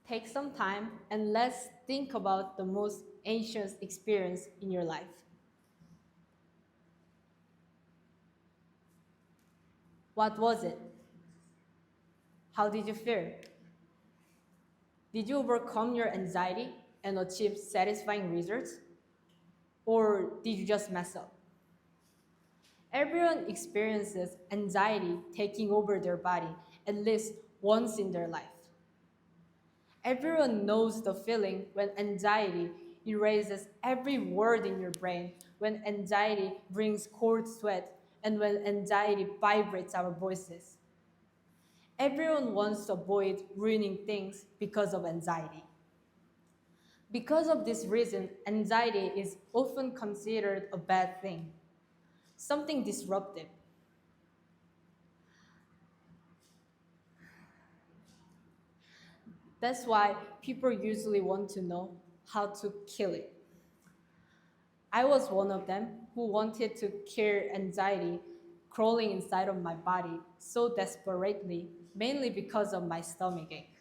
Take some time and let's think about the most anxious experience in your life. What was it? How did you feel? Did you overcome your anxiety and achieve satisfying results? Or did you just mess up? Everyone experiences anxiety taking over their body at least once in their life. Everyone knows the feeling when anxiety erases every word in your brain, when anxiety brings cold sweat, and when anxiety vibrates our voices. Everyone wants to avoid ruining things because of anxiety. Because of this reason, anxiety is often considered a bad thing, something disruptive. That's why people usually want to know how to kill it. I was one of them who wanted to kill anxiety crawling inside of my body so desperately, mainly because of my stomach ache.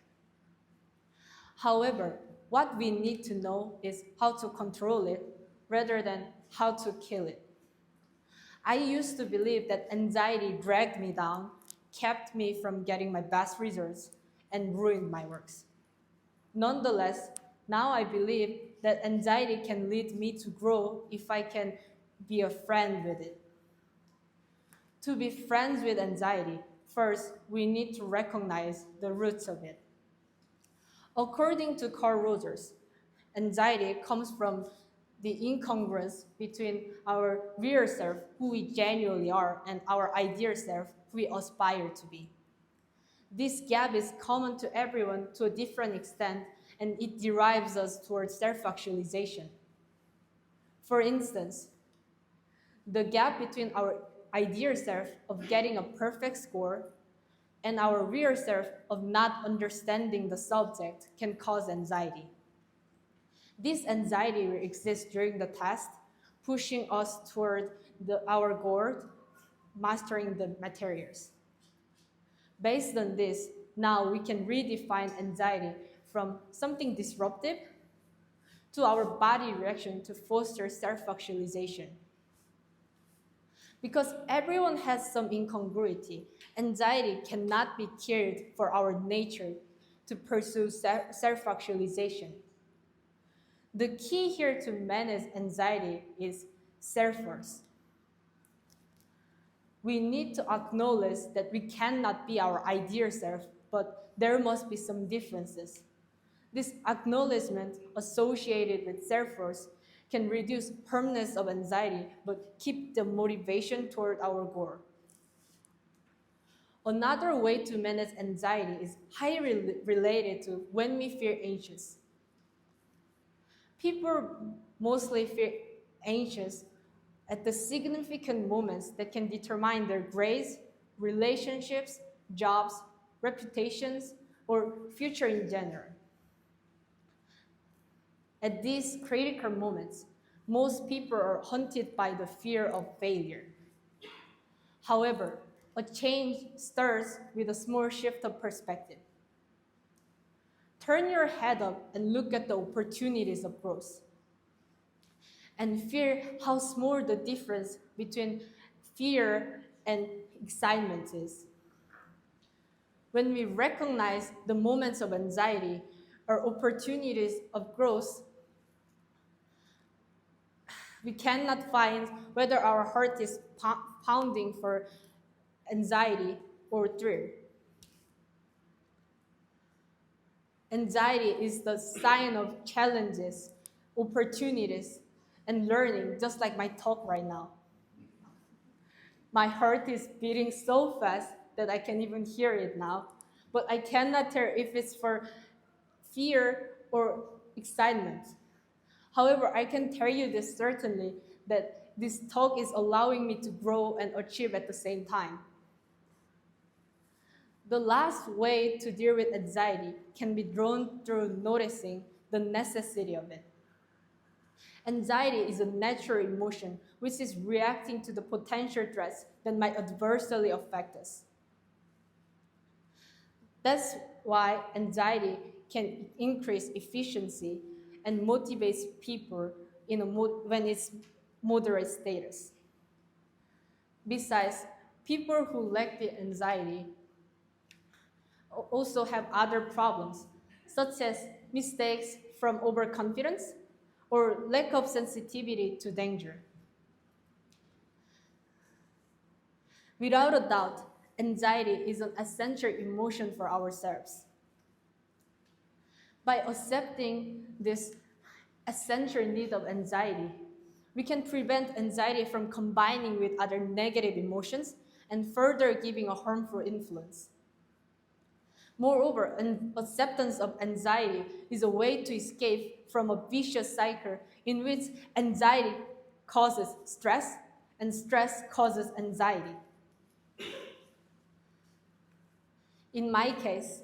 However, what we need to know is how to control it rather than how to kill it. I used to believe that anxiety dragged me down, kept me from getting my best results, and ruined my works. Nonetheless, now I believe that anxiety can lead me to grow if I can be a friend with it. To be friends with anxiety, first, we need to recognize the roots of it. According to Carl Rogers, anxiety comes from the incongruence between our real self, who we genuinely are, and our ideal self, who we aspire to be. This gap is common to everyone to a different extent, and it derives us towards self-actualization. For instance, the gap between our ideal self of getting a perfect score and our real self of not understanding the subject can cause anxiety. This anxiety will exist during the test, pushing us toward our goal, mastering the materials. Based on this, now we can redefine anxiety from something disruptive to our body reaction to foster self-actualization. Because everyone has some incongruity, anxiety cannot be killed for our nature to pursue self-actualization. The key here to manage anxiety is self-worth. We need to acknowledge that we cannot be our ideal self, but there must be some differences. This acknowledgement associated with self-worth can reduce permanence of anxiety, but keep the motivation toward our goal. Another way to manage anxiety is highly related to when we feel anxious. People mostly feel anxious at the significant moments that can determine their grades, relationships, jobs, reputations, or future in general. At these critical moments, most people are haunted by the fear of failure. However, a change starts with a small shift of perspective. Turn your head up and look at the opportunities of growth. And feel how small the difference between fear and excitement is. When we recognize the moments of anxiety or opportunities of growth, we cannot find whether our heart is pounding for anxiety or thrill. Anxiety is the sign of challenges, opportunities, and learning, just like my talk right now. My heart is beating so fast that I can even hear it now, but I cannot tell if it's for fear or excitement. However, I can tell you this certainly, that this talk is allowing me to grow and achieve at the same time. The last way to deal with anxiety can be drawn through noticing the necessity of it. Anxiety is a natural emotion which is reacting to the potential threats that might adversely affect us. That's why anxiety can increase efficiency and motivates people when it's moderate status. Besides, people who lack the anxiety also have other problems, such as mistakes from overconfidence or lack of sensitivity to danger. Without a doubt, anxiety is an essential emotion for ourselves. By accepting this essential need of anxiety, we can prevent anxiety from combining with other negative emotions and further giving a harmful influence. Moreover, an acceptance of anxiety is a way to escape from a vicious cycle in which anxiety causes stress and stress causes anxiety. In my case,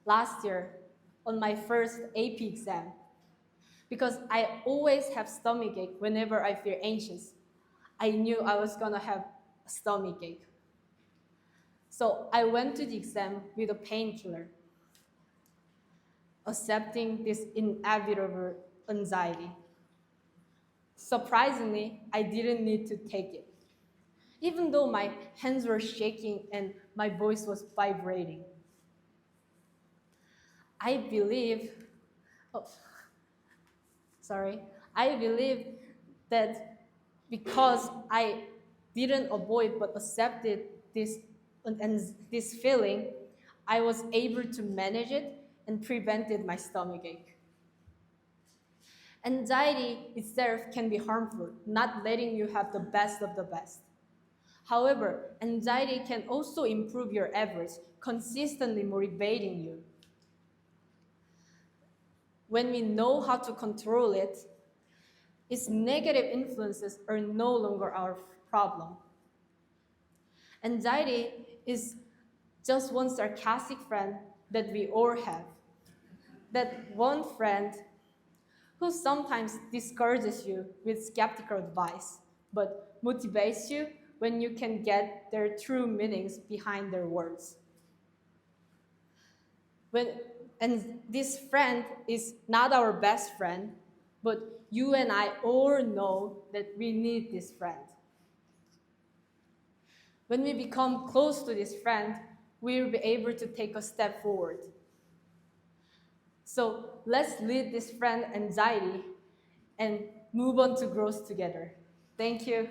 last year, on my first AP exam, because I always have stomachache whenever I feel anxious, I knew I was gonna have a stomachache. So I went to the exam with a painkiller, accepting this inevitable anxiety. Surprisingly, I didn't need to take it, even though my hands were shaking and my voice was vibrating. I believe, oh, sorry, I believe that because I didn't avoid but accepted this feeling, I was able to manage it and prevented my stomachache. Anxiety itself can be harmful, not letting you have the best of the best. However, anxiety can also improve your efforts, consistently motivating you. When we know how to control it, its negative influences are no longer our problem. Anxiety is just one sarcastic friend that we all have. That one friend who sometimes discourages you with skeptical advice, but motivates you when you can get their true meanings behind their words. And this friend is not our best friend, but you and I all know that we need this friend. When we become close to this friend, we'll be able to take a step forward. So let's lead this friend anxiety and move on to growth together. Thank you.